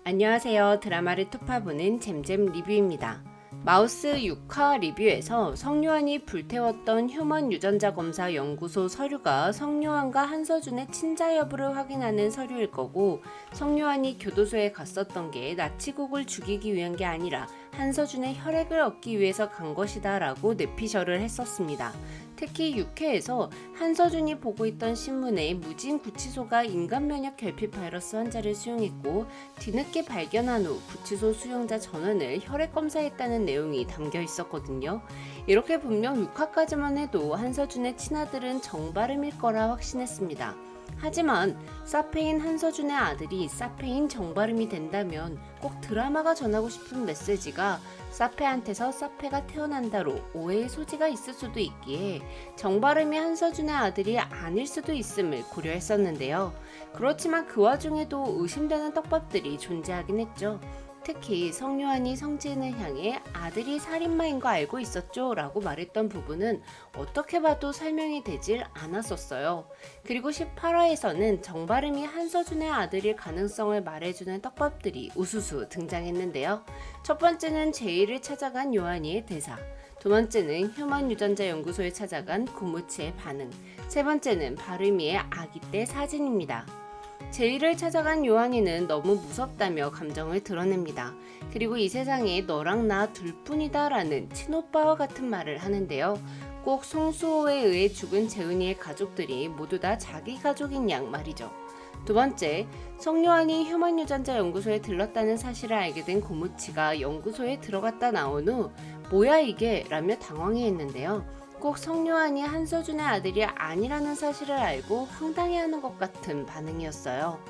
안녕하세요. 드라마를 투파보는 잼잼 리뷰입니다. 마우스 6화 리뷰에서 성요한이 불태웠던 휴먼 유전자 검사 연구소 서류가 성요한과 한서준의 친자 여부를 확인하는 서류일 거고, 성요한이 교도소에 갔었던 게 나치국을 죽이기 위한 게 아니라 한서준의 혈액을 얻기 위해서 간 것이다 라고 내피셜을 했었습니다. 특히 6회에서 한서준이 보고 있던 신문에 무진 구치소가 인간면역 결핍 바이러스 환자를 수용했고, 뒤늦게 발견한 후 구치소 수용자 전원을 혈액 검사했다는 내용이 담겨 있었거든요. 이렇게 분명 6화까지만 해도 한서준의 친아들은 정바름일 거라 확신했습니다. 하지만 사페인 한서준의 아들이 사페인 정바름이 된다면 꼭 드라마가 전하고 싶은 메시지가 사페한테서 사페가 태어난다로 오해의 소지가 있을 수도 있기에 정바름이 한서준의 아들이 아닐 수도 있음을 고려했었는데요. 그렇지만 그 와중에도 의심되는 떡밥들이 존재하긴 했죠. 특히 성요한이 성지은을 향해 아들이 살인마인 거 알고 있었죠? 라고 말했던 부분은 어떻게 봐도 설명이 되질 않았었어요. 그리고 18화에서는 정바름이 한서준의 아들일 가능성을 말해주는 떡밥들이 우수수 등장했는데요. 첫 번째는 제이를 찾아간 요한이의 대사, 두 번째는 휴먼 유전자 연구소에 찾아간 고무치의 반응, 세 번째는 바르미의 아기 때 사진입니다. 제이를 찾아간 요한이는 너무 무섭다며 감정을 드러냅니다. 그리고 이 세상에 너랑 나 둘뿐이다 라는 친오빠와 같은 말을 하는데요. 꼭 송수호에 의해 죽은 재은이의 가족들이 모두 다 자기 가족인 양 말이죠. 두 번째, 성요한이 휴먼 유전자 연구소에 들렀다는 사실을 알게 된 고무치가 연구소에 들어갔다 나온 후 뭐야 이게? 라며 당황해했는데요. 꼭 성요한이 한서준의 아들이 아니라는 사실을 알고 황당해하는 것 같은 반응이었어요.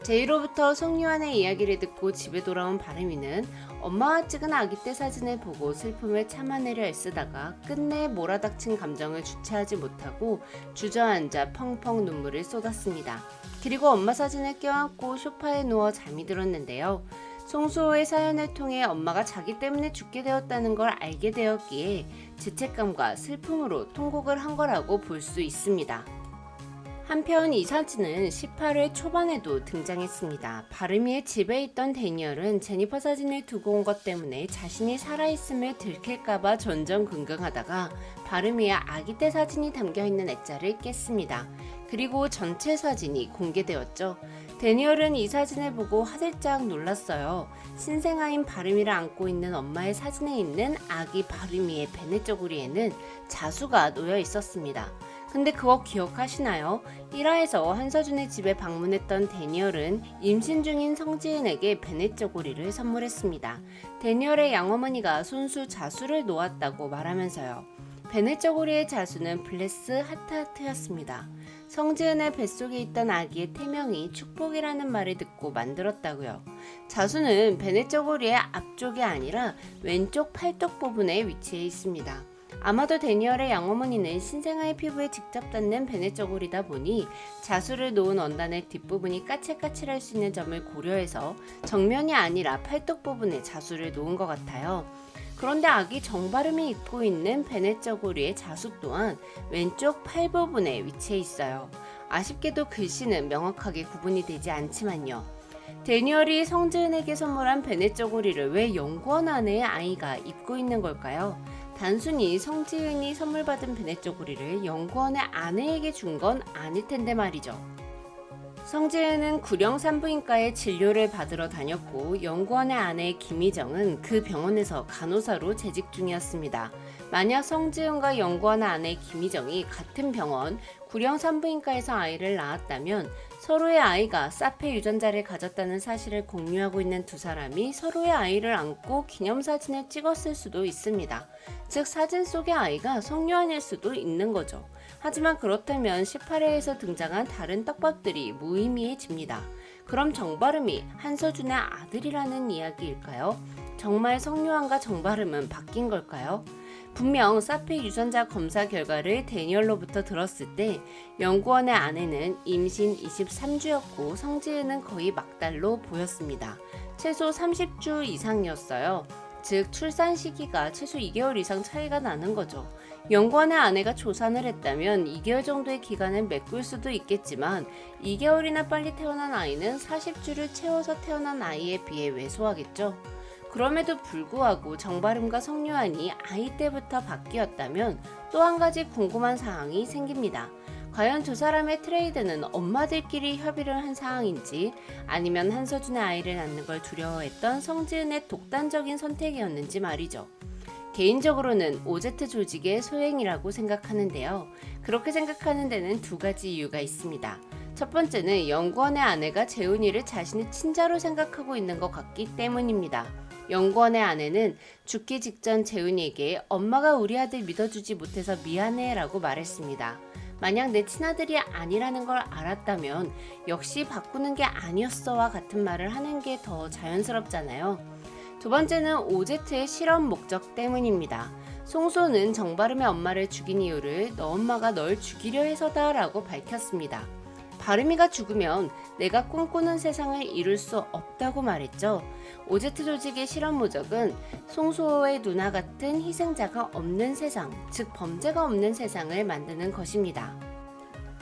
제이로부터 성요한의 이야기를 듣고 집에 돌아온 바르미는 엄마와 찍은 아기 때 사진을 보고 슬픔을 참아내려 애쓰다가 끝내 몰아닥친 감정을 주체하지 못하고 주저앉아 펑펑 눈물을 쏟았습니다. 그리고 엄마 사진을 껴안고 소파에 누워 잠이 들었는데요. 송수호의 사연을 통해 엄마가 자기 때문에 죽게 되었다는 걸 알게 되었기에 죄책감과 슬픔으로 통곡을 한 거라고 볼 수 있습니다. 한편 이 사진은 18회 초반에도 등장했습니다. 바르미의 집에 있던 데니얼은 제니퍼 사진을 두고 온 것 때문에 자신이 살아있음을 들킬까봐 전전긍긍하다가 바르미의 아기 때 사진이 담겨있는 액자를 깼습니다. 그리고 전체 사진이 공개되었죠. 데니얼은 이 사진을 보고 화들짝 놀랐어요. 신생아인 바르미를 안고 있는 엄마의 사진에 있는 아기 바르미의 베네 쪼구리에는 자수가 놓여 있었습니다. 근데 그거 기억하시나요? 1화에서 한서준의 집에 방문했던 데니얼은 임신 중인 성지은에게 베네 쪼구리를 선물했습니다. 데니얼의 양어머니가 손수 자수를 놓았다고 말하면서요. 베네 쪼구리의 자수는 블레스 하트하트였습니다. 성지은의 뱃속에 있던 아기의 태명이 축복이라는 말을 듣고 만들었다고요. 자수는 베네 쪼구리의 앞쪽이 아니라 왼쪽 팔뚝 부분에 위치해 있습니다. 아마도 데니얼의 양어머니는 신생아의 피부에 직접 닿는 베네 쪼구리다 보니 자수를 놓은 원단의 뒷부분이 까칠까칠할 수 있는 점을 고려해서 정면이 아니라 팔뚝 부분에 자수를 놓은 것 같아요. 그런데 아기 정바름이 입고 있는 베네 쪼구리의 자수 또한 왼쪽 팔 부분에 위치해 있어요. 아쉽게도 글씨는 명확하게 구분이 되지 않지만요. 데니얼이 성지은에게 선물한 베네 쪼구리를 왜 연구원 안에 아이가 입고 있는 걸까요? 단순히 성지은이 선물 받은 베네 쪼구리를 연구원의 아내에게 준 건 아닐 텐데 말이죠. 성지은은 구령 산부인과에 진료를 받으러 다녔고 연구원의 아내 김희정은 그 병원에서 간호사로 재직 중이었습니다. 만약 성지은과 연구원의 아내 김희정이 같은 병원 구령 산부인과에서 아이를 낳았다면 서로의 아이가 사페 유전자를 가졌다는 사실을 공유하고 있는 두 사람이 서로의 아이를 안고 기념사진을 찍었을 수도 있습니다. 즉 사진 속의 아이가 성요한일 수도 있는 거죠. 하지만 그렇다면 18회에서 등장한 다른 떡밥들이 무의미해집니다. 그럼 정바름이 한서준의 아들이라는 이야기일까요? 정말 성요한과 정바름은 바뀐 걸까요? 분명 사페 유전자 검사 결과를 데니얼로부터 들었을 때 연구원의 아내는 임신 23주였고 성지은은 거의 막달로 보였습니다. 최소 30주 이상이었어요. 즉 출산 시기가 최소 2개월 이상 차이가 나는 거죠. 연구원의 아내가 조산을 했다면 2개월 정도의 기간을 메꿀 수도 있겠지만 2개월이나 빨리 태어난 아이는 40주를 채워서 태어난 아이에 비해 왜소하겠죠. 그럼에도 불구하고 정바름과 성유한이 아이 때부터 바뀌었다면 또 한 가지 궁금한 사항이 생깁니다. 과연 두 사람의 트레이드는 엄마들끼리 협의를 한 사항인지 아니면 한서준의 아이를 낳는 걸 두려워했던 성지은의 독단적인 선택이었는지 말이죠. 개인적으로는 OZ 조직의 소행이라고 생각하는데요. 그렇게 생각하는 데는 두 가지 이유가 있습니다. 첫 번째는 연구원의 아내가 재훈이를 자신의 친자로 생각하고 있는 것 같기 때문입니다. 연구원의 아내는 죽기 직전 재훈이에게 엄마가 우리 아들 믿어주지 못해서 미안해 라고 말했습니다. 만약 내 친아들이 아니라는 걸 알았다면 역시 바꾸는 게 아니었어와 같은 말을 하는 게 더 자연스럽잖아요. 두 번째는 OZ의 실험 목적 때문입니다. 송소는 정바름의 엄마를 죽인 이유를 너 엄마가 널 죽이려 해서다 라고 밝혔습니다. 바름이가 죽으면 내가 꿈꾸는 세상을 이룰 수 없다고 말했죠. OZ 조직의 실험 목적은 송소의 누나 같은 희생자가 없는 세상, 즉 범죄가 없는 세상을 만드는 것입니다.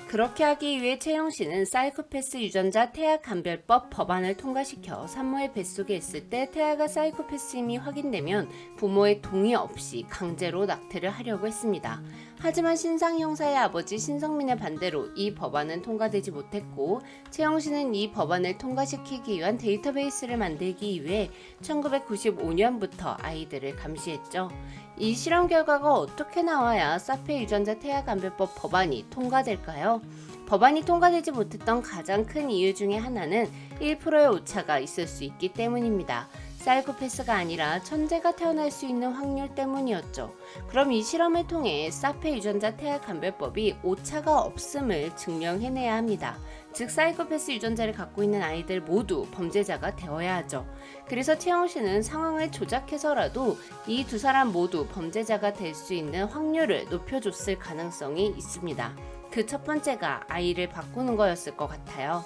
그렇게 하기 위해 채영씨는 사이코패스 유전자 태아 감별법 법안을 통과시켜 산모의 뱃속에 있을 때 태아가 사이코패스임이 확인되면 부모의 동의 없이 강제로 낙태를 하려고 했습니다. 하지만 신상 형사의 아버지 신성민의 반대로 이 법안은 통과되지 못했고 채영씨는 이 법안을 통과시키기 위한 데이터베이스를 만들기 위해 1995년부터 아이들을 감시했죠. 이 실험 결과가 어떻게 나와야 사페 유전자 태아 감별법 법안이 통과될까요? 법안이 통과되지 못했던 가장 큰 이유 중에 하나는 1%의 오차가 있을 수 있기 때문입니다. 사이코패스가 아니라 천재가 태어날 수 있는 확률 때문이었죠. 그럼 이 실험을 통해 사페 유전자 태아 감별법이 오차가 없음을 증명해내야 합니다. 즉 사이코패스 유전자를 갖고 있는 아이들 모두 범죄자가 되어야 하죠. 그래서 채영씨는 상황을 조작해서라도 이 두 사람 모두 범죄자가 될 수 있는 확률을 높여줬을 가능성이 있습니다. 그 첫 번째가 아이를 바꾸는 거였을 것 같아요.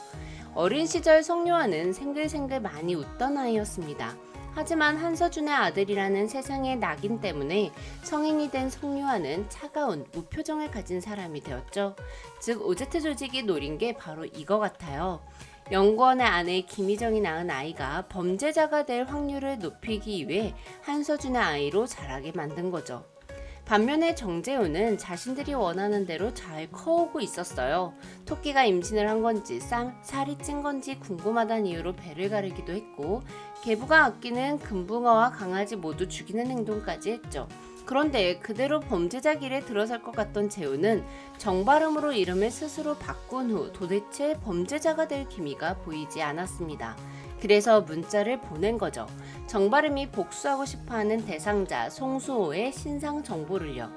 어린 시절 성유아는 생글생글 많이 웃던 아이였습니다. 하지만 한서준의 아들이라는 세상의 낙인 때문에 성인이 된 성유아는 차가운 무표정을 가진 사람이 되었죠. 즉 OZ 조직이 노린 게 바로 이거 같아요. 연구원의 아내 김희정이 낳은 아이가 범죄자가 될 확률을 높이기 위해 한서준의 아이로 자라게 만든 거죠. 반면에 정재훈은 자신들이 원하는 대로 잘 커오고 있었어요. 토끼가 임신을 한 건지 살이 찐 건지 궁금하다는 이유로 배를 가르기도 했고 계부가 아끼는 금붕어와 강아지 모두 죽이는 행동까지 했죠. 그런데 그대로 범죄자 길에 들어설 것 같던 재훈은 정바름으로 이름을 스스로 바꾼 후 도대체 범죄자가 될 기미가 보이지 않았습니다. 그래서 문자를 보낸 거죠. 정바름이 복수하고 싶어하는 대상자 송수호의 신상 정보를요.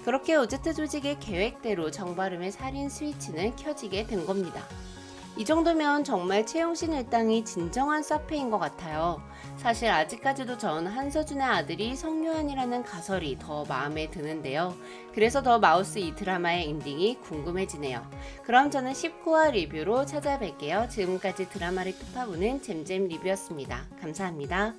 그렇게 OZ 조직의 계획대로 정바름의 살인 스위치는 켜지게 된 겁니다. 이 정도면 정말 채영신 일당이 진정한 사페인 것 같아요. 사실 아직까지도 전 한서준의 아들이 성유한이라는 가설이 더 마음에 드는데요. 그래서 더 마우스 이 드라마의 엔딩이 궁금해지네요. 그럼 저는 19화 리뷰로 찾아뵐게요. 지금까지 드라마를 톱파보는 잼잼 리뷰였습니다. 감사합니다.